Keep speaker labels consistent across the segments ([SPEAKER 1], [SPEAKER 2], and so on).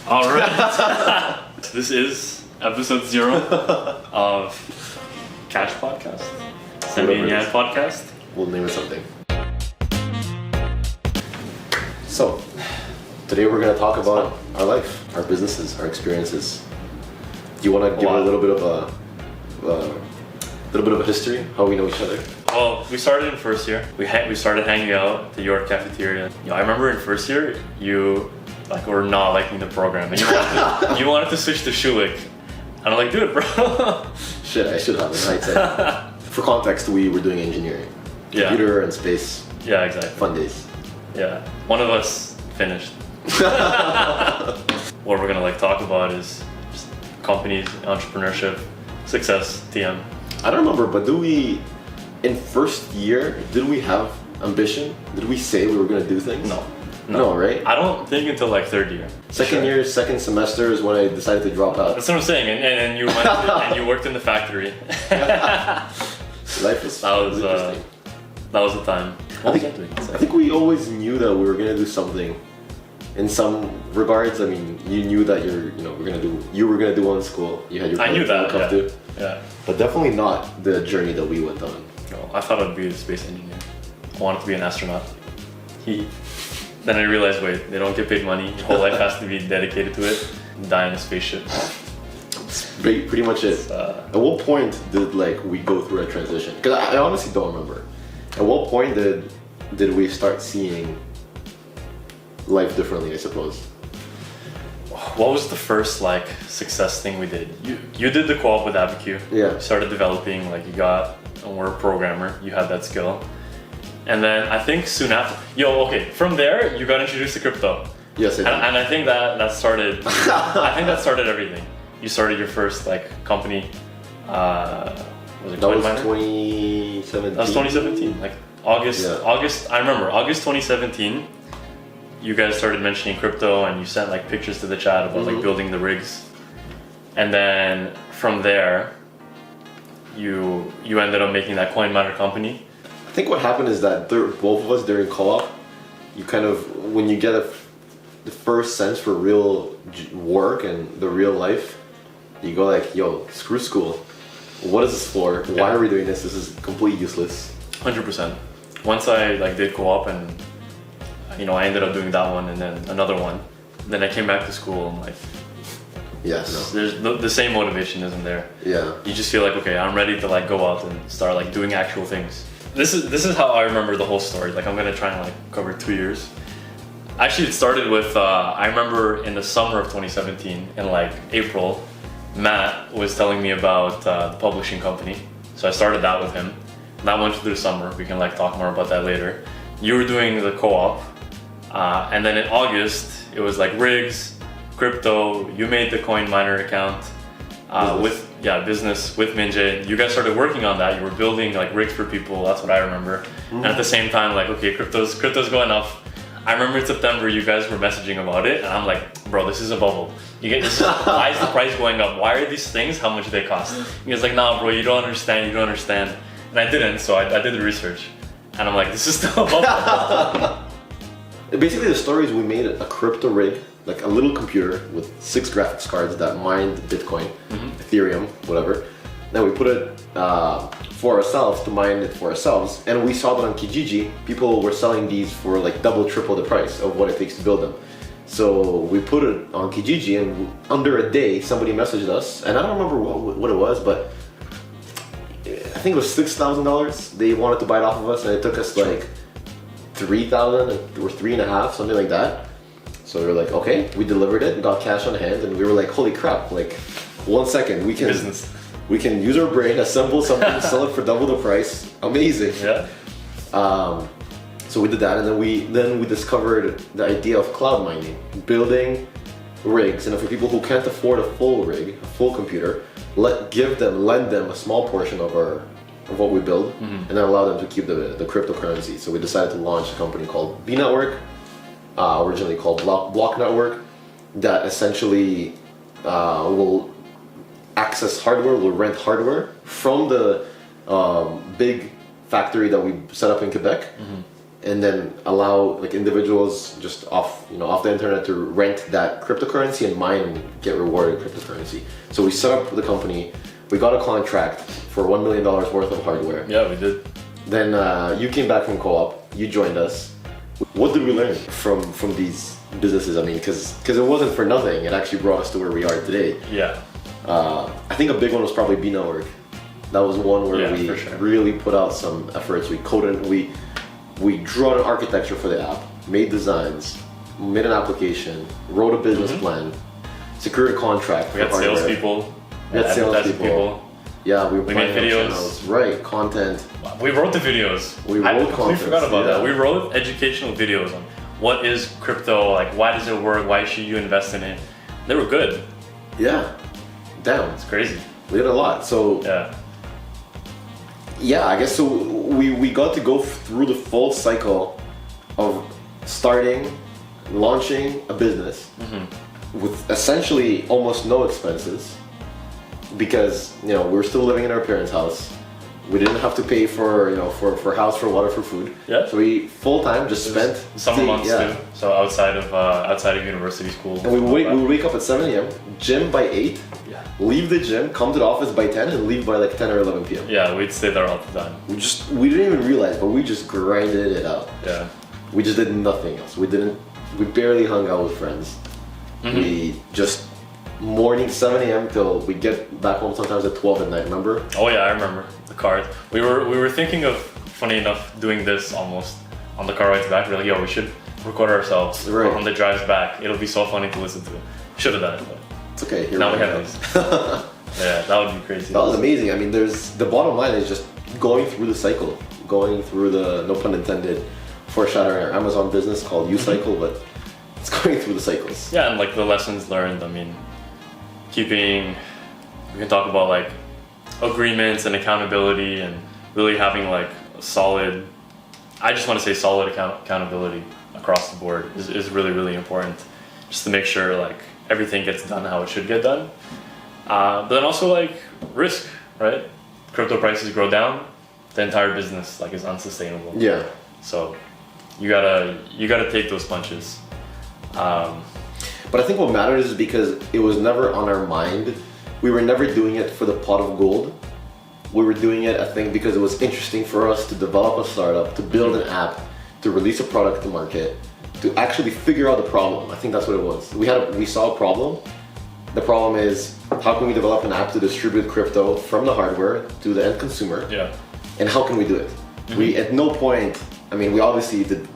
[SPEAKER 1] All right. This is episode 0 of Catch Podcast. Semi-Yan Podcast.
[SPEAKER 2] We'll name it something. So, today we're going to talk about our life, our businesses, our experiences. Do you want to give a little bit of a history, how we know each other?
[SPEAKER 1] Well, we started in first year. We started hanging out at the York cafeteria. I remember in first year, you were not liking the program, and you wanted to switch to Schulich. And I'm like, do it, bro.
[SPEAKER 2] Shit, I should have in hindsight. For context, we were doing engineering, computer and space.
[SPEAKER 1] Yeah, exactly.
[SPEAKER 2] Fun days.
[SPEAKER 1] Yeah, one of us finished. What we're gonna talk about is just companies, entrepreneurship, success, TM.
[SPEAKER 2] I don't remember, but in first year, did we have ambition? Did we say we were going to do things?
[SPEAKER 1] No,
[SPEAKER 2] right?
[SPEAKER 1] I don't think until third year.
[SPEAKER 2] Second year, second semester is when I decided to drop out.
[SPEAKER 1] That's what I'm saying, and you went and you worked in the factory.
[SPEAKER 2] Life was interesting.
[SPEAKER 1] That was the time.
[SPEAKER 2] I think we always knew that we were going to do something. In some regards, I mean, you knew that you were gonna do one in school. You had your
[SPEAKER 1] I knew that. Yeah.
[SPEAKER 2] But definitely not the journey that we went on.
[SPEAKER 1] No, I thought I'd be a space engineer. I wanted to be an astronaut. Then I realized, wait, they don't get paid money. Your whole life has to be dedicated to it. Die in a spaceship.
[SPEAKER 2] That's pretty much it. At what point did we go through a transition? Because I honestly don't remember. At what point did we start seeing life differently, I suppose?
[SPEAKER 1] What was the first success thing we did? You did the co-op with ABQ.
[SPEAKER 2] Yeah.
[SPEAKER 1] You started developing, you got a Word programmer, you had that skill. And then I think soon after, from there you got introduced to crypto.
[SPEAKER 2] Yes, I did.
[SPEAKER 1] And I think that started, I think that started everything. You started your first company, was it
[SPEAKER 2] That was
[SPEAKER 1] CoinMiner?
[SPEAKER 2] 2017.
[SPEAKER 1] That was 2017, August, I remember, August 2017. You guys started mentioning crypto and you sent pictures to the chat about building the rigs. And then from there, you ended up making that CoinMiner company.
[SPEAKER 2] I think what happened is that both of us during co-op, you kind of, when you get the first sense for real work and the real life, you go yo, screw school. What is this for? Why are we doing this? This is completely useless.
[SPEAKER 1] 100%. Once I did co-op and I ended up doing that one and then another one. Then I came back to school and there's the same motivation isn't there.
[SPEAKER 2] Yeah.
[SPEAKER 1] You just feel okay, I'm ready to go out and start doing actual things. This is how I remember the whole story. I'm gonna try and cover 2 years. Actually, it started with I remember in the summer of 2017 in April, Matt was telling me about the publishing company. So I started that with him. That went through the summer. We can talk more about that later. You were doing the co-op. And then in August, it was rigs, crypto. You made the CoinMiner account business with Minjay. You guys started working on that. You were building rigs for people. That's what I remember. And at the same time, okay, crypto's going up. I remember in September, you guys were messaging about it, and I'm bro, this is a bubble. Why is the price going up? Why are these things? How much do they cost? He was nah, bro, you don't understand. And I didn't, so I did the research, and I'm this is still a bubble.
[SPEAKER 2] Basically, the story is we made a crypto rig, a little computer with 6 graphics cards that mined Bitcoin, Ethereum, whatever. Then we put it for ourselves to mine it for ourselves, and we saw that on Kijiji, people were selling these for double, triple the price of what it takes to build them. So we put it on Kijiji, and under a day, somebody messaged us, and I don't remember what it was, but I think it was $6,000. They wanted to buy it off of us, and it took us 3,000 or 3.5, something like that. So we were okay, we delivered it and got cash on hand, and we were holy crap, 1 second, we can use our brain, assemble something, sell it for double the price. Amazing.
[SPEAKER 1] Yeah.
[SPEAKER 2] So we did that, and then we discovered the idea of cloud mining, building rigs, and for people who can't afford a full rig, a full computer, lend them a small portion of what we build, and then allow them to keep the cryptocurrency. So we decided to launch a company called B Network, originally called Block Network, that essentially will access hardware, will rent hardware from the big factory that we set up in Quebec, and then allow like individuals just off the internet to rent that cryptocurrency and mine and get rewarded cryptocurrency. So we set up the company. We got a contract for $1 million worth of hardware.
[SPEAKER 1] Yeah, we did.
[SPEAKER 2] Then you came back from co-op. You joined us. What did we learn from these businesses? I mean, because it wasn't for nothing. It actually brought us to where we are today.
[SPEAKER 1] Yeah.
[SPEAKER 2] I think a big one was probably B Network. That was one where we really put out some efforts. We coded, we drew out an architecture for the app, made designs, made an application, wrote a business plan, secured a contract.
[SPEAKER 1] We had salespeople.
[SPEAKER 2] We had salespeople. Yeah, we
[SPEAKER 1] made videos.
[SPEAKER 2] Channels. Right, content.
[SPEAKER 1] We wrote the videos. I completely forgot about that. We wrote educational videos on what is crypto, like why does it work, why should you invest in it. They were good.
[SPEAKER 2] Yeah, damn.
[SPEAKER 1] It's crazy.
[SPEAKER 2] We did a lot. So yeah, I guess so. We got to go through the full cycle of starting, launching a business with essentially almost no expenses, because we were still living in our parents' house. We didn't have to pay for for house, for water, for food.
[SPEAKER 1] Yeah.
[SPEAKER 2] So we full time just spent
[SPEAKER 1] summer months too. So outside of university school.
[SPEAKER 2] And we would wake up at 7 a.m. Gym by 8.
[SPEAKER 1] Yeah.
[SPEAKER 2] Leave the gym, come to the office by 10, and leave by like 10 or 11 p.m.
[SPEAKER 1] Yeah, we'd stay there all the time.
[SPEAKER 2] We didn't even realize, but we just grinded it out.
[SPEAKER 1] Yeah.
[SPEAKER 2] We just did nothing else. We barely hung out with friends. We just morning 7 a.m. till we get back home sometimes at 12 at night, remember?
[SPEAKER 1] Oh yeah, I remember the cars. We were thinking of, funny enough, doing this almost on the car rides back. We're like, yo, we should record ourselves on the drives back. It'll be so funny to listen to. Should have done it, but
[SPEAKER 2] it's okay. Here
[SPEAKER 1] now we have this. Yeah, that would be crazy.
[SPEAKER 2] That was amazing. I mean, the bottom line is just going through the cycle, going through the, no pun intended, foreshadowing our Amazon business called U-Cycle, but it's going through the cycles.
[SPEAKER 1] Yeah, and like the lessons learned. I mean, we can talk about like agreements and accountability, and really having like a solid, I just want to say solid accountability across the board is really, really important, just to make sure like everything gets done how it should get done. But then also like risk, right? Crypto prices go down, the entire business like is unsustainable.
[SPEAKER 2] Yeah.
[SPEAKER 1] So you gotta take those punches.
[SPEAKER 2] But I think what matters is because it was never on our mind. We were never doing it for the pot of gold. We were doing it, I think, because it was interesting for us to develop a startup, to build an app, to release a product to market, to actually figure out the problem. I think that's what it was. We saw a problem. The problem is, how can we develop an app to distribute crypto from the hardware to the end consumer?
[SPEAKER 1] Yeah.
[SPEAKER 2] And how can we do it? We at no point, I mean, we obviously did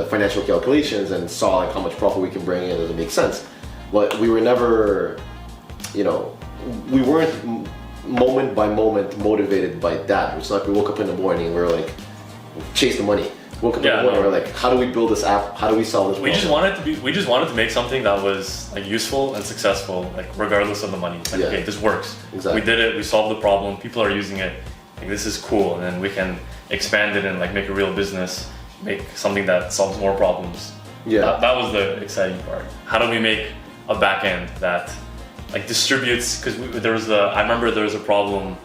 [SPEAKER 2] financial calculations and saw like how much profit we can bring in, does it make sense? But we were never, we weren't moment by moment motivated by that. It's not like we woke up in the morning and we were like, chase the money. Woke up in the morning and we're like, how do we build this app? How do we solve this problem?
[SPEAKER 1] We just wanted to make something that was like useful and successful, like regardless of the money. Like, okay, this works.
[SPEAKER 2] Exactly.
[SPEAKER 1] We did it, we solved the problem, people are using it. Like, this is cool, and then we can expand it and like make a real business, make something that solves more problems.
[SPEAKER 2] Yeah.
[SPEAKER 1] That was the exciting part. How do we make a back end that like distributes, because I remember there was a problem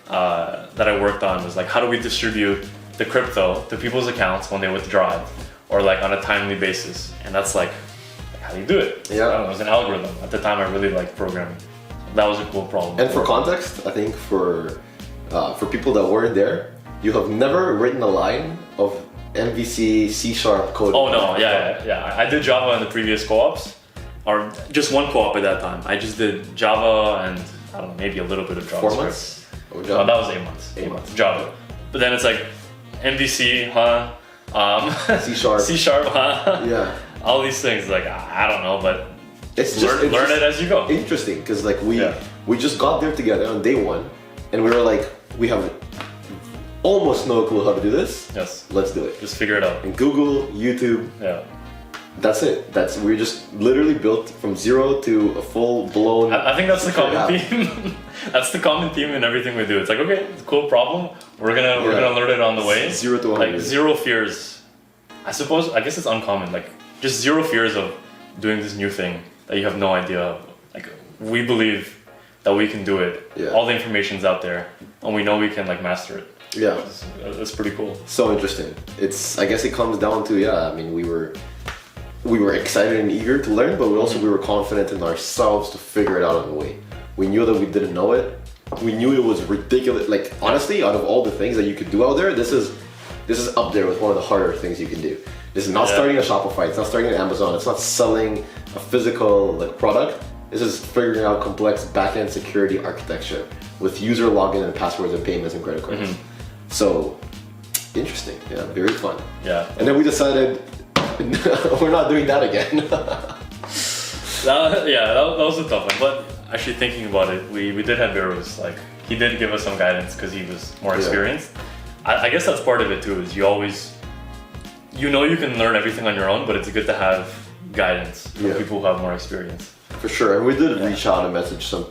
[SPEAKER 1] that I worked on, was like, how do we distribute the crypto to people's accounts when they withdraw it, or like on a timely basis? And that's like how do you do it?
[SPEAKER 2] Yeah.
[SPEAKER 1] I don't know, it was an algorithm. At the time I really liked programming. That was a cool problem.
[SPEAKER 2] And for context, I think for people that weren't there, you have never written a line of MVC C# code.
[SPEAKER 1] Oh no, yeah. I did Java in the previous co-ops, or just one co-op at that time. I just did Java and I don't know, maybe a little bit of JavaScript.
[SPEAKER 2] 4 months?
[SPEAKER 1] Oh, that was 8 months. 8 months. Java. But then it's like MVC, C#,
[SPEAKER 2] Yeah.
[SPEAKER 1] All these things, like I don't know, but
[SPEAKER 2] it's
[SPEAKER 1] learn it as you go.
[SPEAKER 2] Interesting, because like we just got there together on day one, and we were like, we have almost no clue how to do this.
[SPEAKER 1] Yes.
[SPEAKER 2] Let's do it.
[SPEAKER 1] Just figure it out.
[SPEAKER 2] And Google, YouTube.
[SPEAKER 1] Yeah.
[SPEAKER 2] That's it. We just literally built from zero to a full blown.
[SPEAKER 1] I think that's the common theme. That's the common theme in everything we do. It's like, okay, it's a cool problem. We're gonna learn it on the way.
[SPEAKER 2] 0 to 100.
[SPEAKER 1] Like zero fears. I guess it's uncommon. Like just zero fears of doing this new thing that you have no idea of. Like we believe that we can do it.
[SPEAKER 2] Yeah.
[SPEAKER 1] All the information's out there, and we know we can like master it.
[SPEAKER 2] Yeah.
[SPEAKER 1] That's pretty cool.
[SPEAKER 2] So interesting. I guess it comes down to, I mean, we were excited and eager to learn, but we were confident in ourselves to figure it out on the way. We knew that we didn't know it. We knew it was ridiculous. Like, honestly, out of all the things that you could do out there, this is up there with one of the harder things you can do. This is not starting a Shopify, it's not starting an Amazon, it's not selling a physical product. This is figuring out complex back-end security architecture with user login and passwords and payments and credit cards. So, interesting, very fun.
[SPEAKER 1] Yeah.
[SPEAKER 2] And then we decided we're not doing that again.
[SPEAKER 1] that was a tough one, but actually thinking about it, we did have Veros, like he did give us some guidance because he was more experienced. I guess that's part of it too, is you can learn everything on your own, but it's good to have guidance from people who have more experience. For
[SPEAKER 2] sure, and we did reach out and message some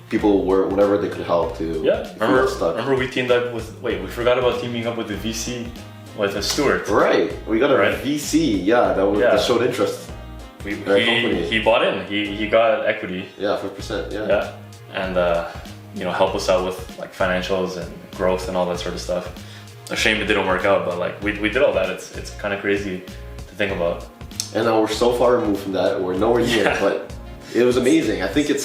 [SPEAKER 2] people whenever they could help to.
[SPEAKER 1] Remember we teamed up with, we forgot about teaming up with the VC, with Stuart.
[SPEAKER 2] Right, we got a VC, that showed interest.
[SPEAKER 1] He bought in, he got equity.
[SPEAKER 2] 5%,
[SPEAKER 1] And help us out with like financials and growth and all that sort of stuff. A shame it didn't work out, but like we did all that. It's kind of crazy to think about.
[SPEAKER 2] And now we're so far removed from that, we're nowhere near, but it was amazing. I think it's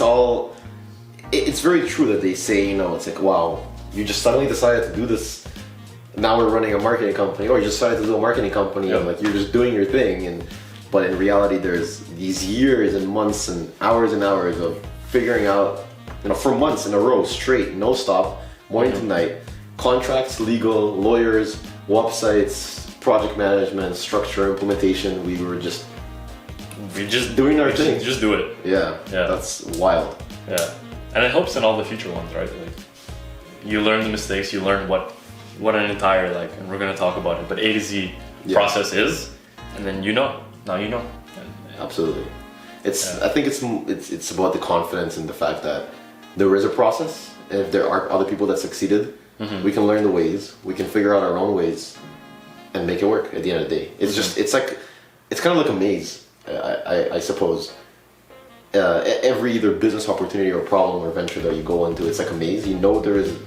[SPEAKER 2] very true that they say, it's like, wow, you just suddenly decided to do this. Now we're running a marketing company, or you just decided to do a marketing company, and like you're just doing your thing. But in reality, there's these years and months and hours of figuring out, for months in a row, straight, no stop, morning to night, contracts, legal, lawyers, websites, project management, structure, implementation. We just doing our thing.
[SPEAKER 1] Just do it.
[SPEAKER 2] Yeah, that's wild.
[SPEAKER 1] Yeah, and it helps in all the future ones, right? Like, you learn the mistakes, you learn what an entire, and we're gonna talk about it, but A to Z process is, and then now you know.
[SPEAKER 2] Absolutely. I think it's about the confidence and the fact that there is a process, and if there are other people that succeeded, we can learn the ways, we can figure out our own ways, and make it work at the end of the day. It's kind of like a maze, I suppose. Every either business opportunity or problem or venture that you go into, it's like a maze. There is.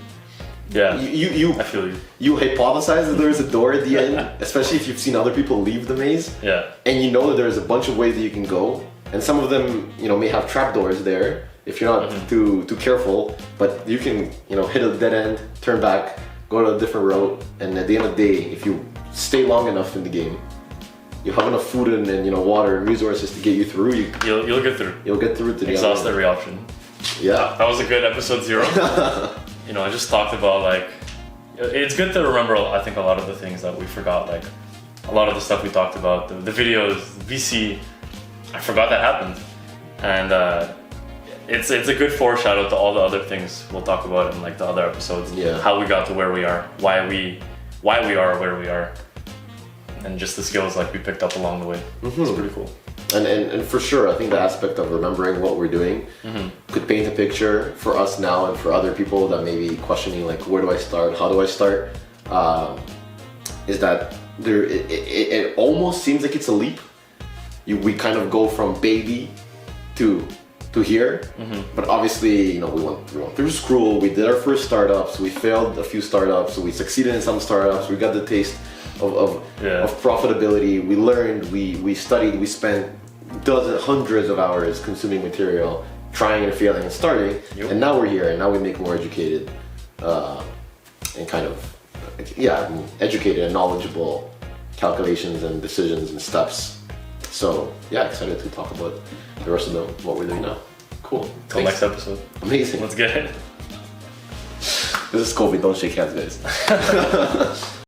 [SPEAKER 2] I feel you. You hypothesize that there is a door at the end, especially if you've seen other people leave the maze.
[SPEAKER 1] Yeah.
[SPEAKER 2] And you know that there's a bunch of ways that you can go, and some of them, may have trapdoors there if you're not too careful. But you can, hit a dead end, turn back, go to a different route, and at the end of the day, if you stay long enough in the game, you have enough food and water and resources to get you through.
[SPEAKER 1] You'll get through.
[SPEAKER 2] You'll get through to the
[SPEAKER 1] exhaust every option.
[SPEAKER 2] Yeah.
[SPEAKER 1] That was a good episode 0. I just talked about it's good to remember, I think, a lot of the things that we forgot, a lot of the stuff we talked about, the videos, VC, I forgot that happened. And it's a good foreshadow to all the other things we'll talk about in the other episodes.
[SPEAKER 2] Yeah.
[SPEAKER 1] How we got to where we are, why we are where we are, and just the skills we picked up along the way. It's pretty cool.
[SPEAKER 2] And for sure, I think the aspect of remembering what we're doing could paint a picture for us now and for other people that may be questioning, where do I start? How do I start? Is that it almost seems like it's a leap. We kind of go from baby to here, but obviously, we went through school. We did our first startups. We failed a few startups. We succeeded in some startups. We got the taste of profitability. We learned, we studied, we spent hundreds of hours consuming material, trying and failing and starting, and now we're here, and now we make more educated and kind of educated and knowledgeable calculations and decisions and steps. So excited to talk about the rest of what we're doing now. Cool.
[SPEAKER 1] Till next episode.
[SPEAKER 2] Amazing.
[SPEAKER 1] Let's get it.
[SPEAKER 2] This is COVID, don't shake hands, guys.